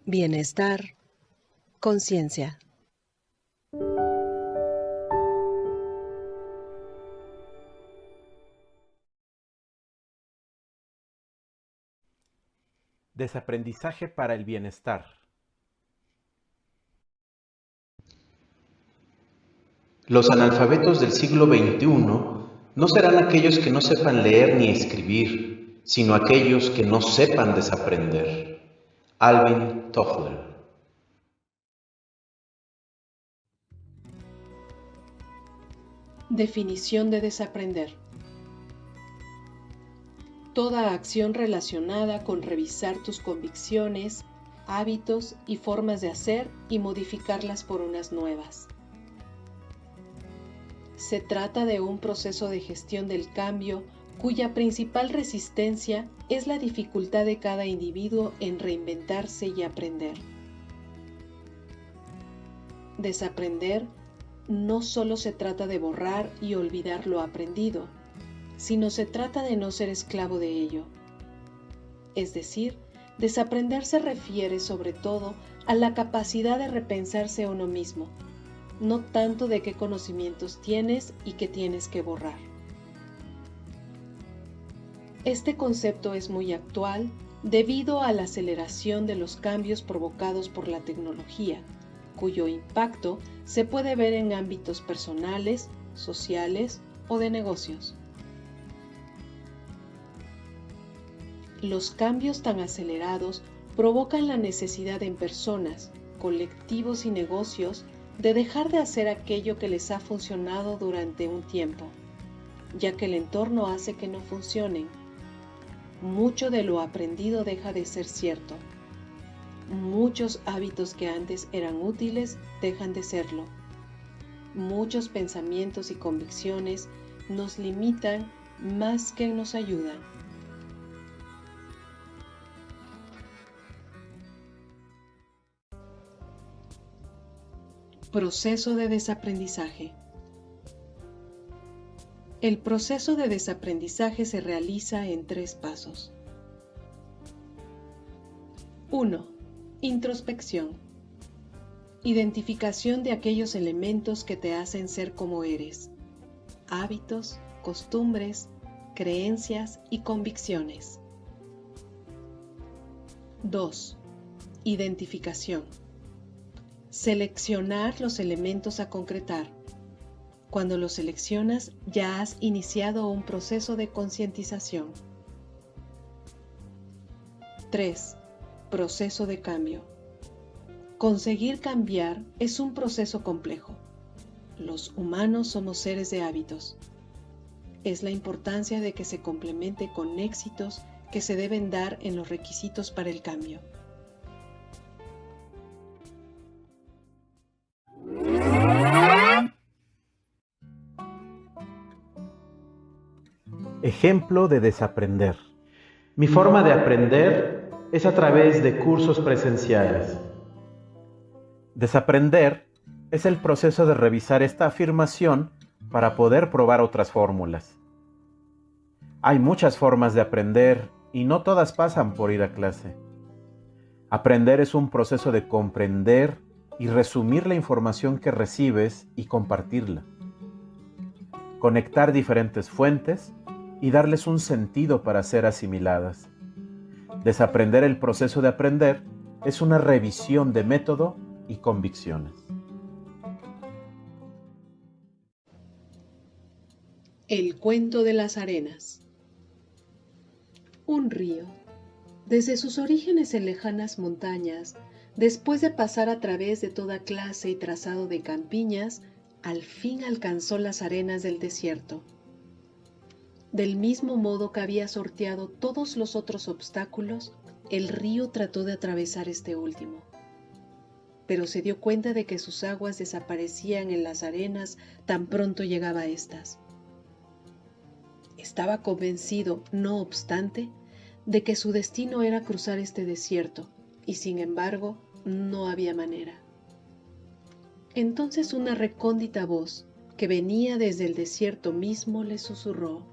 Bienestar, conciencia. Desaprendizaje para el bienestar. Los analfabetos del siglo XXI no serán aquellos que no sepan leer ni escribir, sino aquellos que no sepan desaprender. Alvin Toffler. Definición de desaprender. Toda acción relacionada con revisar tus convicciones, hábitos y formas de hacer y modificarlas por unas nuevas. Se trata de un proceso de gestión del cambio cuya principal resistencia es la dificultad de cada individuo en reinventarse y aprender. Desaprender no solo se trata de borrar y olvidar lo aprendido, sino se trata de no ser esclavo de ello. Es decir, desaprender se refiere sobre todo a la capacidad de repensarse a uno mismo, no tanto de qué conocimientos tienes y qué tienes que borrar. Este concepto es muy actual debido a la aceleración de los cambios provocados por la tecnología, cuyo impacto se puede ver en ámbitos personales, sociales o de negocios. Los cambios tan acelerados provocan la necesidad en personas, colectivos y negocios de dejar de hacer aquello que les ha funcionado durante un tiempo, ya que el entorno hace que no funcionen. Mucho de lo aprendido deja de ser cierto. Muchos hábitos que antes eran útiles dejan de serlo. Muchos pensamientos y convicciones nos limitan más que nos ayudan. Proceso de desaprendizaje. El proceso de desaprendizaje se realiza en 3 pasos. 1. Introspección. Identificación de aquellos elementos que te hacen ser como eres. Hábitos, costumbres, creencias y convicciones. 2. Identificación. Seleccionar los elementos a concretar. Cuando los seleccionas, ya has iniciado un proceso de concientización. 3. Proceso de cambio. Conseguir cambiar es un proceso complejo. Los humanos somos seres de hábitos. Es la importancia de que se complemente con éxitos que se deben dar en los requisitos para el cambio. Ejemplo de desaprender. Mi forma de aprender es a través de cursos presenciales. Desaprender es el proceso de revisar esta afirmación para poder probar otras fórmulas. Hay muchas formas de aprender y no todas pasan por ir a clase. Aprender es un proceso de comprender y resumir la información que recibes y compartirla. Conectar diferentes fuentes y darles un sentido para ser asimiladas. Desaprender el proceso de aprender es una revisión de método y convicciones. El cuento de las arenas. Un río, desde sus orígenes en lejanas montañas, después de pasar a través de toda clase y trazado de campiñas, al fin alcanzó las arenas del desierto. Del mismo modo que había sorteado todos los otros obstáculos, el río trató de atravesar este último. Pero se dio cuenta de que sus aguas desaparecían en las arenas tan pronto llegaba a estas. Estaba convencido, no obstante, de que su destino era cruzar este desierto, y sin embargo, no había manera. Entonces una recóndita voz, que venía desde el desierto mismo, le susurró: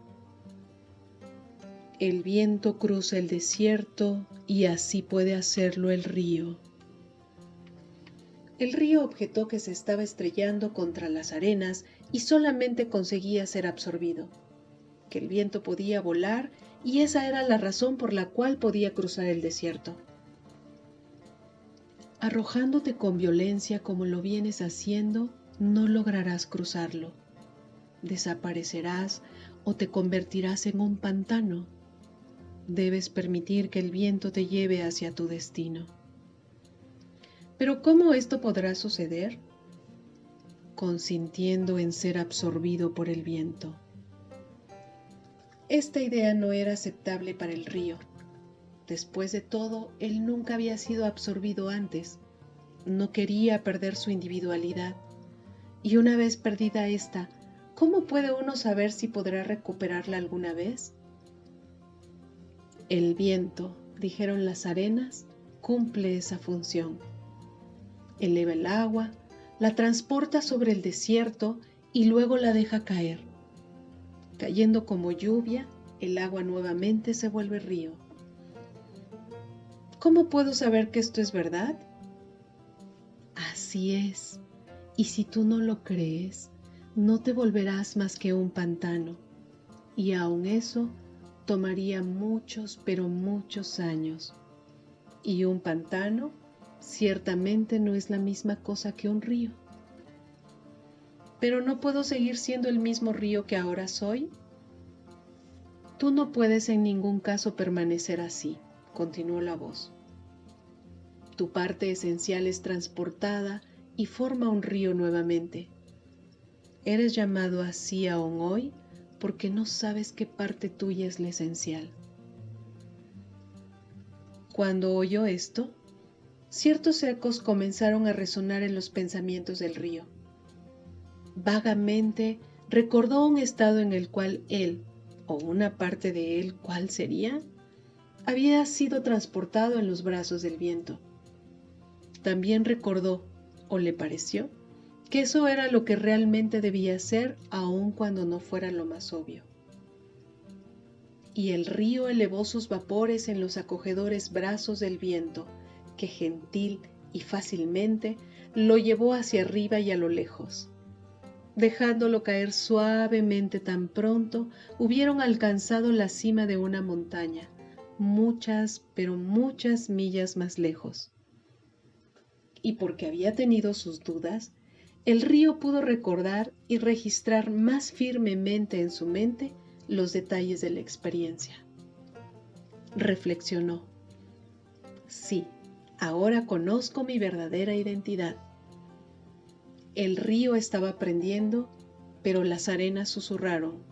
El viento cruza el desierto y así puede hacerlo el río. El río objetó que se estaba estrellando contra las arenas y solamente conseguía ser absorbido, que el viento podía volar y esa era la razón por la cual podía cruzar el desierto. Arrojándote con violencia como lo vienes haciendo, no lograrás cruzarlo. Desaparecerás o te convertirás en un pantano. Debes permitir que el viento te lleve hacia tu destino. Pero ¿cómo esto podrá suceder? Consintiendo en ser absorbido por el viento. Esta idea no era aceptable para el río. Después de todo, él nunca había sido absorbido antes. No quería perder su individualidad. Y una vez perdida esta, ¿cómo puede uno saber si podrá recuperarla alguna vez? El viento, dijeron las arenas, cumple esa función. Eleva el agua, la transporta sobre el desierto y luego la deja caer. Cayendo como lluvia, el agua nuevamente se vuelve río. ¿Cómo puedo saber que esto es verdad? Así es, y si tú no lo crees, no te volverás más que un pantano, y aun eso tomaría muchos, pero muchos años. Y un pantano ciertamente no es la misma cosa que un río. ¿Pero no puedo seguir siendo el mismo río que ahora soy? Tú no puedes en ningún caso permanecer así, continuó la voz. Tu parte esencial es transportada y forma un río nuevamente. Eres llamado así aún hoy porque no sabes qué parte tuya es la esencial. Cuando oyó esto, ciertos ecos comenzaron a resonar en los pensamientos del río. Vagamente recordó un estado en el cual él, o una parte de él, ¿cuál sería?, había sido transportado en los brazos del viento. También recordó, o le pareció, que eso era lo que realmente debía ser, aun cuando no fuera lo más obvio. Y el río elevó sus vapores en los acogedores brazos del viento, que gentil y fácilmente lo llevó hacia arriba y a lo lejos. Dejándolo caer suavemente tan pronto, hubieron alcanzado la cima de una montaña, muchas, pero muchas millas más lejos. Y porque había tenido sus dudas, el río pudo recordar y registrar más firmemente en su mente los detalles de la experiencia. Reflexionó. Sí, ahora conozco mi verdadera identidad. El río estaba aprendiendo, pero las arenas susurraron.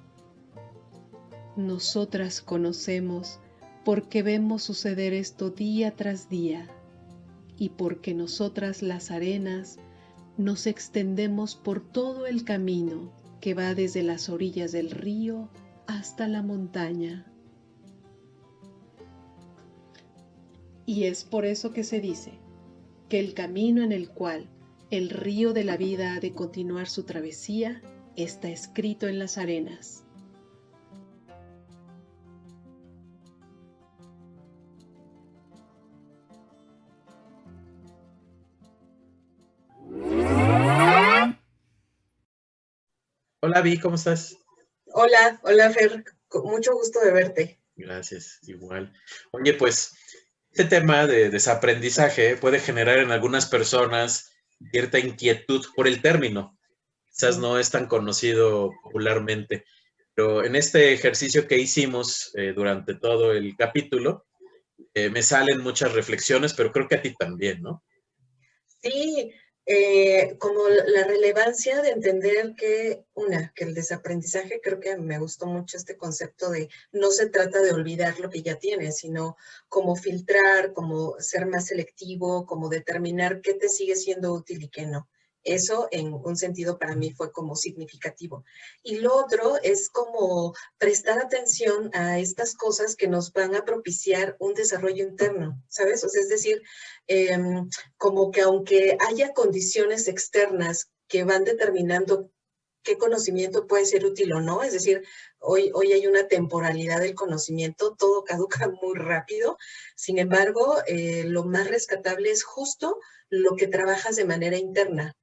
Nosotras conocemos porque vemos suceder esto día tras día, y porque nosotras las arenas nos extendemos por todo el camino que va desde las orillas del río hasta la montaña. Y es por eso que se dice que el camino en el cual el río de la vida ha de continuar su travesía está escrito en las arenas. Hola, Vi, ¿cómo estás? Hola, hola Fer, con mucho gusto de verte. Gracias, igual. Oye, pues este tema de desaprendizaje puede generar en algunas personas cierta inquietud por el término. Quizás no es tan conocido popularmente, pero en este ejercicio que hicimos durante todo el capítulo, me salen muchas reflexiones, pero creo que a ti también, ¿no? Sí, como la relevancia de entender que el desaprendizaje, creo que me gustó mucho este concepto de no se trata de olvidar lo que ya tienes, sino como filtrar, como ser más selectivo, como determinar qué te sigue siendo útil y qué no. Eso en un sentido para mí fue como significativo. Y lo otro es como prestar atención a estas cosas que nos van a propiciar un desarrollo interno, ¿sabes? O sea, es decir, como que aunque haya condiciones externas que van determinando qué conocimiento puede ser útil o no. Es decir, hoy hay una temporalidad del conocimiento, todo caduca muy rápido. Sin embargo, lo más rescatable es justo lo que trabajas de manera interna.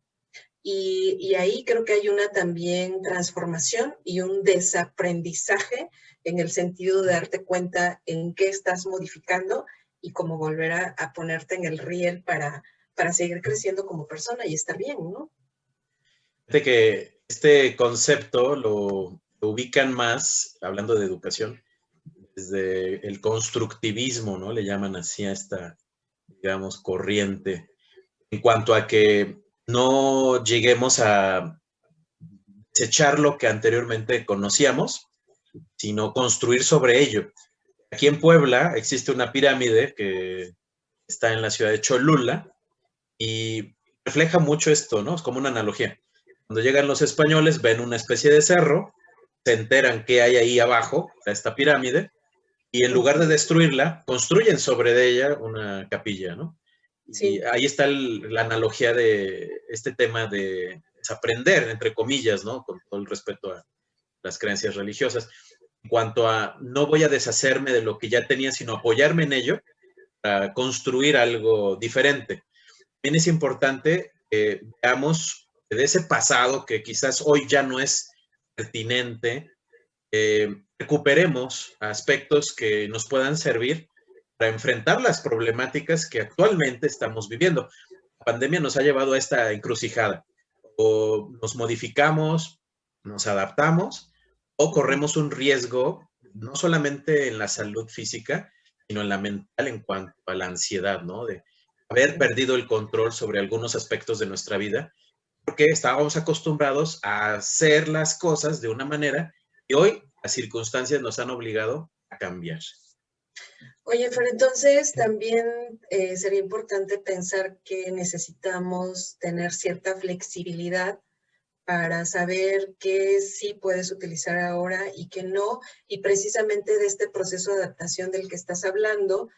Y ahí creo que hay una también transformación y un desaprendizaje en el sentido de darte cuenta en qué estás modificando y cómo volver a ponerte en el riel para seguir creciendo como persona y estar bien, ¿no? Fíjate que este concepto lo ubican más, hablando de educación, desde el constructivismo, ¿no? Le llaman así a esta, digamos, corriente, en cuanto a que no lleguemos a desechar lo que anteriormente conocíamos, sino construir sobre ello. Aquí en Puebla existe una pirámide que está en la ciudad de Cholula y refleja mucho esto, ¿no? Es como una analogía. Cuando llegan los españoles, ven una especie de cerro, se enteran qué hay ahí abajo, esta pirámide, y en lugar de destruirla, construyen sobre de ella una capilla, ¿no? Sí. Y ahí está la analogía de este tema de desaprender, entre comillas, ¿no? Con todo el respeto a las creencias religiosas. En cuanto a no voy a deshacerme de lo que ya tenía, sino apoyarme en ello para construir algo diferente. También es importante que veamos de ese pasado que quizás hoy ya no es pertinente, recuperemos aspectos que nos puedan servir para enfrentar las problemáticas que actualmente estamos viviendo. La pandemia nos ha llevado a esta encrucijada. O nos modificamos, nos adaptamos, o corremos un riesgo no solamente en la salud física, sino en la mental en cuanto a la ansiedad, ¿no? De haber perdido el control sobre algunos aspectos de nuestra vida, porque estábamos acostumbrados a hacer las cosas de una manera y hoy las circunstancias nos han obligado a cambiar. Oye, Fer, entonces también sería importante pensar que necesitamos tener cierta flexibilidad para saber qué sí puedes utilizar ahora y qué no. Y precisamente de este proceso de adaptación del que estás hablando,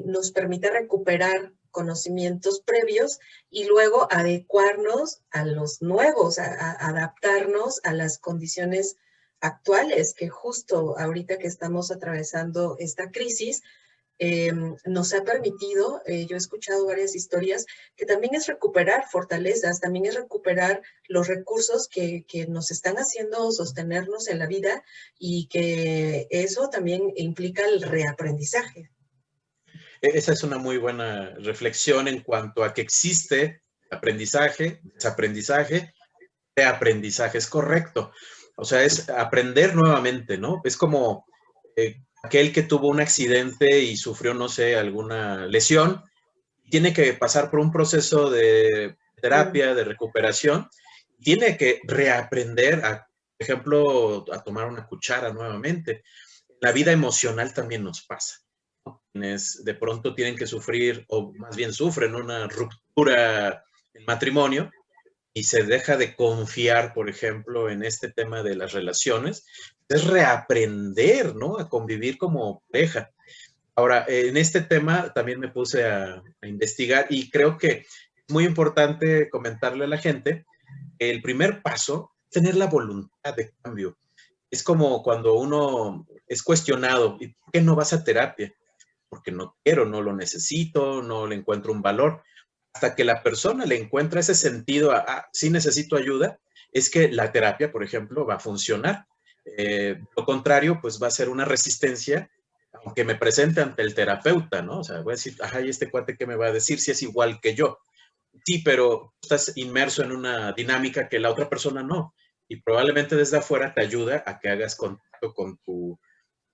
nos permite recuperar conocimientos previos y luego adecuarnos a los nuevos, a adaptarnos a las condiciones actuales, que justo ahorita que estamos atravesando esta crisis, nos ha permitido, yo he escuchado varias historias, que también es recuperar fortalezas, también es recuperar los recursos que nos están haciendo sostenernos en la vida y que eso también implica el reaprendizaje. Esa es una muy buena reflexión en cuanto a que existe aprendizaje, desaprendizaje, reaprendizaje, es correcto. O sea, es aprender nuevamente, ¿no? Es como aquel que tuvo un accidente y sufrió, no sé, alguna lesión, tiene que pasar por un proceso de terapia, de recuperación, tiene que reaprender, por ejemplo, a tomar una cuchara nuevamente. La vida emocional también nos pasa. Quienes de pronto tienen que sufrir, o más bien sufren una ruptura en matrimonio y se deja de confiar, por ejemplo, en este tema de las relaciones, es reaprender, ¿no? A convivir como pareja. Ahora, en este tema también me puse a investigar y creo que es muy importante comentarle a la gente que el primer paso es tener la voluntad de cambio. Es como cuando uno es cuestionado, ¿y por qué no vas a terapia? Porque no quiero, no lo necesito, no le encuentro un valor. Hasta que la persona le encuentra ese sentido a sí necesito ayuda, es que la terapia, por ejemplo, va a funcionar. Lo contrario, pues va a ser una resistencia, aunque me presente ante el terapeuta, ¿no? O sea, voy a decir, ajá, ¿y este cuate qué me va a decir si es igual que yo? Sí, pero estás inmerso en una dinámica que la otra persona no. Y probablemente desde afuera te ayuda a que hagas contacto con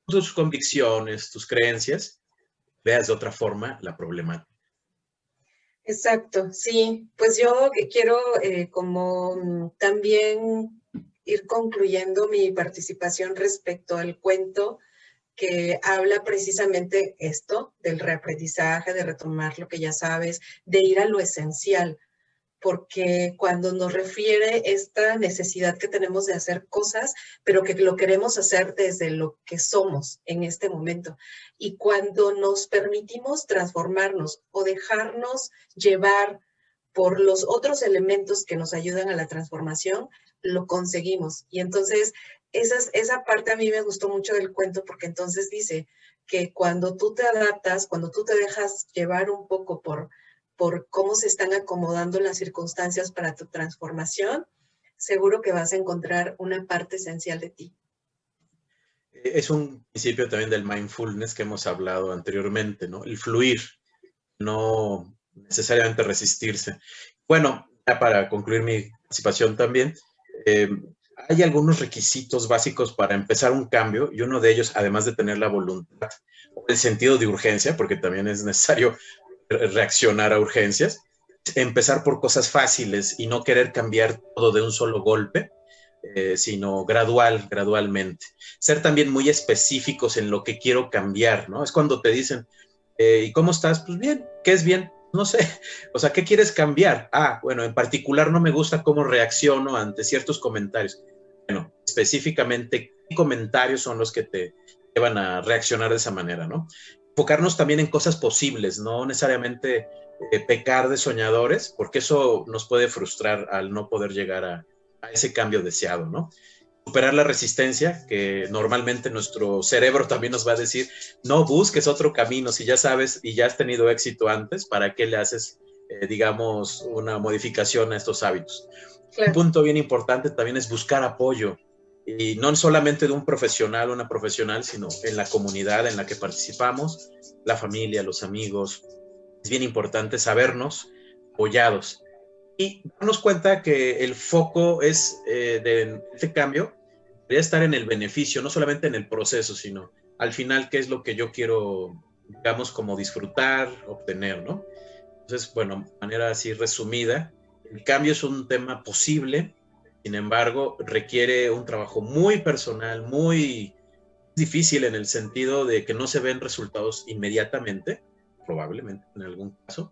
tus convicciones, tus creencias, veas de otra forma la problemática. Exacto, sí. Pues yo quiero como también ir concluyendo mi participación respecto al cuento que habla precisamente esto del reaprendizaje, de retomar lo que ya sabes, de ir a lo esencial, porque cuando nos refiere esta necesidad que tenemos de hacer cosas, pero que lo queremos hacer desde lo que somos en este momento. Y cuando nos permitimos transformarnos o dejarnos llevar por los otros elementos que nos ayudan a la transformación, lo conseguimos. Y entonces, esa parte a mí me gustó mucho del cuento, porque entonces dice que cuando tú te adaptas, cuando tú te dejas llevar un poco por cómo se están acomodando las circunstancias para tu transformación, seguro que vas a encontrar una parte esencial de ti. Es un principio también del mindfulness que hemos hablado anteriormente, ¿no? El fluir, no necesariamente resistirse. Bueno, ya para concluir mi participación también, eh, hay algunos requisitos básicos para empezar un cambio y uno de ellos, además de tener la voluntad o el sentido de urgencia, porque también es necesario reaccionar a urgencias, empezar por cosas fáciles y no querer cambiar todo de un solo golpe, sino gradualmente. Ser también muy específicos en lo que quiero cambiar, ¿no? Es cuando te dicen, ¿y cómo estás? Pues bien, ¿qué es bien? No sé, o sea, ¿qué quieres cambiar? Ah, bueno, en particular no me gusta cómo reacciono ante ciertos comentarios. Bueno, específicamente, ¿qué comentarios son los que te llevan a reaccionar de esa manera, ¿no? Enfocarnos también en cosas posibles, no necesariamente pecar de soñadores, porque eso nos puede frustrar al no poder llegar a ese cambio deseado, ¿no? Superar la resistencia, que normalmente nuestro cerebro también nos va a decir, no busques otro camino, si ya sabes y ya has tenido éxito antes, ¿para qué le haces, digamos, una modificación a estos hábitos? Claro. Un punto bien importante también es buscar apoyo, y no solamente de un profesional o una profesional, sino en la comunidad en la que participamos, la familia, los amigos. Es bien importante sabernos apoyados y darnos cuenta que el foco es de este cambio, debería estar en el beneficio, no solamente en el proceso, sino al final qué es lo que yo quiero, digamos, como disfrutar, obtener, ¿no? Entonces, bueno, de manera así resumida, el cambio es un tema posible, sin embargo, requiere un trabajo muy personal, muy difícil en el sentido de que no se ven resultados inmediatamente, probablemente en algún caso,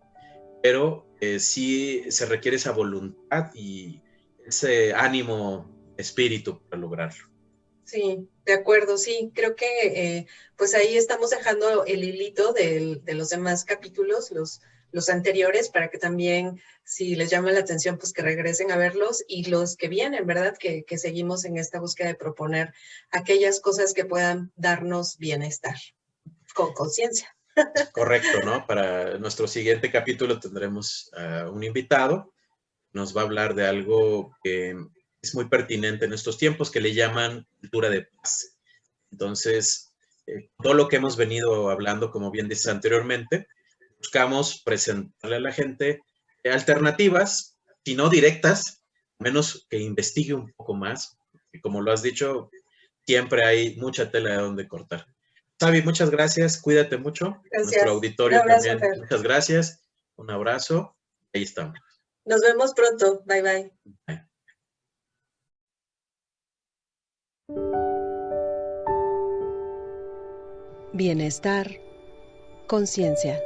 pero sí se requiere esa voluntad y ese ánimo, espíritu para lograrlo. Sí, de acuerdo, sí. Creo que pues ahí estamos dejando el hilito de los demás capítulos, los anteriores, para que también, si les llama la atención, pues que regresen a verlos y los que vienen, ¿verdad? Que seguimos en esta búsqueda de proponer aquellas cosas que puedan darnos bienestar con conciencia. Correcto, ¿no? Para nuestro siguiente capítulo tendremos un invitado, nos va a hablar de algo que es muy pertinente en estos tiempos, que le llaman cultura de paz. Entonces, todo lo que hemos venido hablando, como bien dices anteriormente, buscamos presentarle a la gente alternativas, si no directas, menos que investigue un poco más. Y como lo has dicho, siempre hay mucha tela de donde cortar. Xavi, muchas gracias, cuídate mucho. Nuestro Gracias. Un auditorio abrazo, también, Fer. muchas gracias. Un abrazo. Ahí estamos. Nos vemos pronto. Bye, bye. Bye. Bienestar, conciencia.